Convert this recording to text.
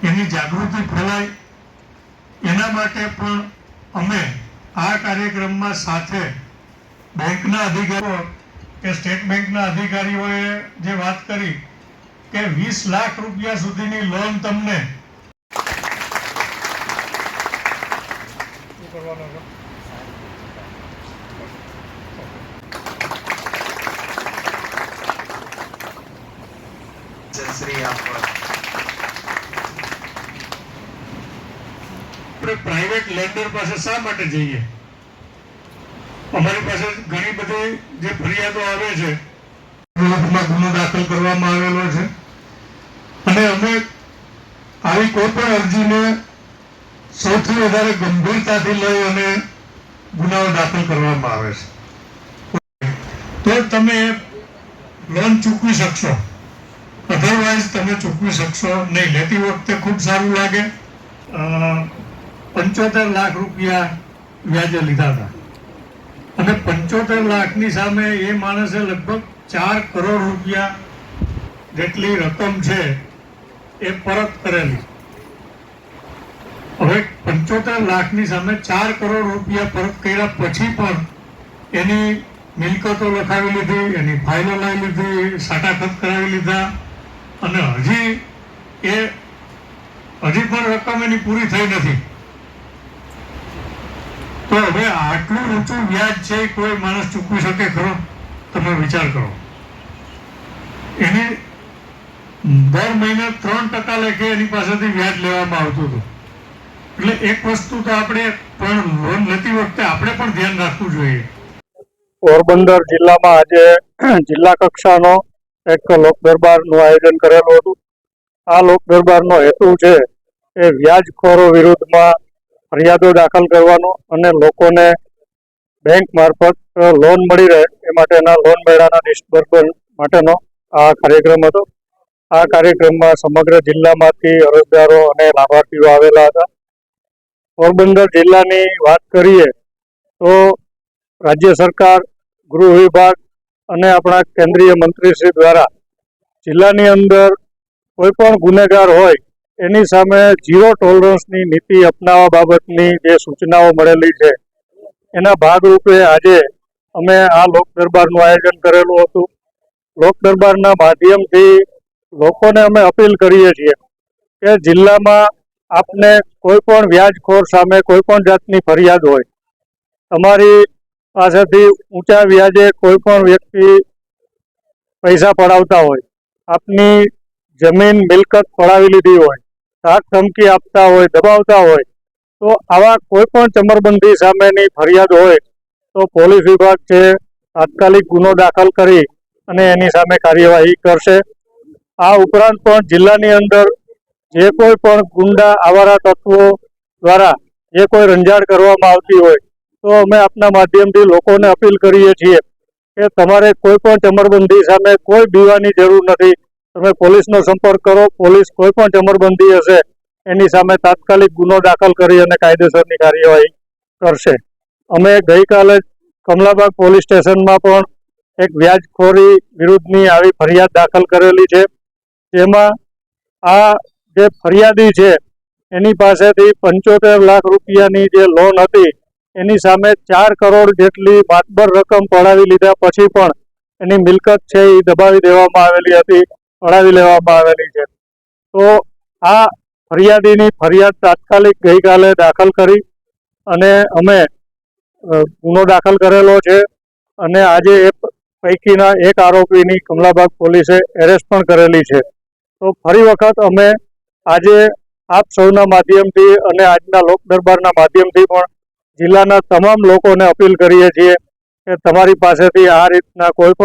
એની જાગૃતિ ફેલાય એના માટે પણ અમે આ કાર્યક્રમમાં સાથે બેંકના અધિકારીઓ કે સ્ટેટ બેંકના અધિકારીઓએ જે વાત કરી કે 20 લાખ રૂપિયા સુધીની લોન તમને પ્રાઇવેટ લેન્ડર પાસે શા માટે જઈએ? અમારી પાસે ઘણી બધી જે ફરિયાદો આવે છે ગુનો દાખલ કરવામાં આવેલો છે અને અમે આવી કોઈ પણ અરજીને સૌથી વધારે ગંભીરતાથી લઈ અને ગુનાઓ દાખલ કરવામાં આવે છે તો તમે લોન ચૂકવી શકશો, અધરવાઇઝ તમે ચૂકવી શકશો નહીં. લેતી વખતે ખૂબ સારું લાગે. 75 લાખ રૂપિયા વ્યાજે લીધા હતા અને 75 લાખની સામે એ માણસે લગભગ 4 કરોડ રૂપિયા જેટલી રકમ છે એ પરત કરેલી. હવે 75 લાખની સામે 4 કરોડ રૂપિયા પરત કર્યા પછી પણ એની મિલકતો લખાવી લીધી, એની ફાઇલો લઈ લીધી, સાટાખત કરાવી લીધા અને હજી પણ રકમ એની પૂરી થઈ નથી. તો હવે આટલું ઊંચું વ્યાજ છે કોઈ માણસ ચૂકવી શકે ખરો? તમે વિચાર કરો. એને દર મહિને 3% લેખે એની પાસેથી વ્યાજ લેવામાં આવતું હતું. એટલે એક વસ્તુ તો આપણે પણ લોન લેતી વખતે આપણે પણ ધ્યાન રાખવું જોઈએ. પોરબંદર જિલ્લામાં આજે જિલ્લા કક્ષાનો એક લોક દરબારનું આયોજન કરેલું હતું. આ લોક દરબારનો હેતુ છે એ વ્યાજખોરો વિરુદ્ધમાં ફરિયાદો દાખલ કરવાનો અને લોકોને બેંક મારફત લોન મળી રહે એ માટેના લોન મેળાના ડિસ્બર્સમેન્ટ માટેનો આ કાર્યક્રમ હતો. આ કાર્યક્રમમાં સમગ્ર જિલ્લામાંથી અરજદારો અને લાભાર્થીઓ આવેલા હતા. પોરબંદર જિલ્લાની વાત કરીએ તો રાજ્ય સરકાર, ગૃહ વિભાગ અને આપણા કેન્દ્રીય મંત્રીશ્રી દ્વારા જિલ્લાની અંદર કોઈ પણ ગુનેગાર હોય એની સામે 0 ટોલરન્સની નીતિ અપનાવવા બાબતની જે સૂચનાઓ મળેલી છે એના ભાગરૂપે આજે અમે આ લોક દરબારનું આયોજન કરેલું હતું. લોક દરબારના માધ્યમથી લોકોને અમે અપીલ કરીએ છીએ કે જિલ્લામાં આપને કોઈ પણ વ્યાજખોર સામે કોઈ પણ જાતની ફરિયાદ હોય, તમારી પાસેથી ઊંચા વ્યાજે કોઈ પણ વ્યક્તિ પૈસા પડાવતા હોય, આપની જમીન મિલકત પડાવી લીધી હોય, ધાક ધમકી આપતા હોય, દબાવતા હોય, તો આવા કોઈ પણ ચમરબંધી સામેની ફરિયાદ હોય તો પોલીસ વિભાગ છે તાત્કાલિક ગુનો દાખલ કરી અને એની સામે કાર્યવાહી કરશે. આ ઉપરાંત પણ જિલ્લાની અંદર જે કોઈ પણ ગુંડા આવારા તત્વો દ્વારા જે કોઈ રંજાડ કરવામાં આવતી હોય તો અમે આપના માધ્યમથી લોકોને અપીલ કરીએ છીએ કે તમારે કોઈ પણ ચમરબંધી સામે કોઈ બીવાની જરૂર નથી. તમે પોલીસનો સંપર્ક કરો. પોલીસ કોઈ પણ ચમરબંધી હશે એની સામે તાત્કાલિક ગુનો દાખલ કરી અને કાયદેસરની કાર્યવાહી કરશે. અમે ગઈકાલે કમલાબાગ પોલીસ સ્ટેશનમાં પણ એક વ્યાજખોરી વિરુદ્ધની આવી ફરિયાદ દાખલ કરેલી છે. જેમાં આ જે ફરિયાદી છે એની પાસેથી 75 લાખ રૂપિયાની જે લોન હતી એની સામે 4 કરોડ જેટલી માતબર રકમ પડાવી લીધા પછી પણ એની મિલકત છે એ દબાવી દેવામાં આવેલી હતી, પડાવી લેવામાં આવેલી છે. તો આ ફરિયાદીની ફરિયાદ તાત્કાલિક ગઈકાલે દાખલ કરી અને અમે ગુનો દાખલ કરેલો છે અને આજે એ પૈકીના એક આરોપીની કમલાબાગ પોલીસે એરેસ્ટ પણ કરેલી છે. તો ફરી વખત અમે આજે આપ સૌના માધ્યમથી અને આજના લોક દરબારના માધ્યમથી પણ જિલ્લાના તમામ લોકોને અપીલ કરીએ છીએ કે તમારી પાસેથી આ રીતના કોઈ પણ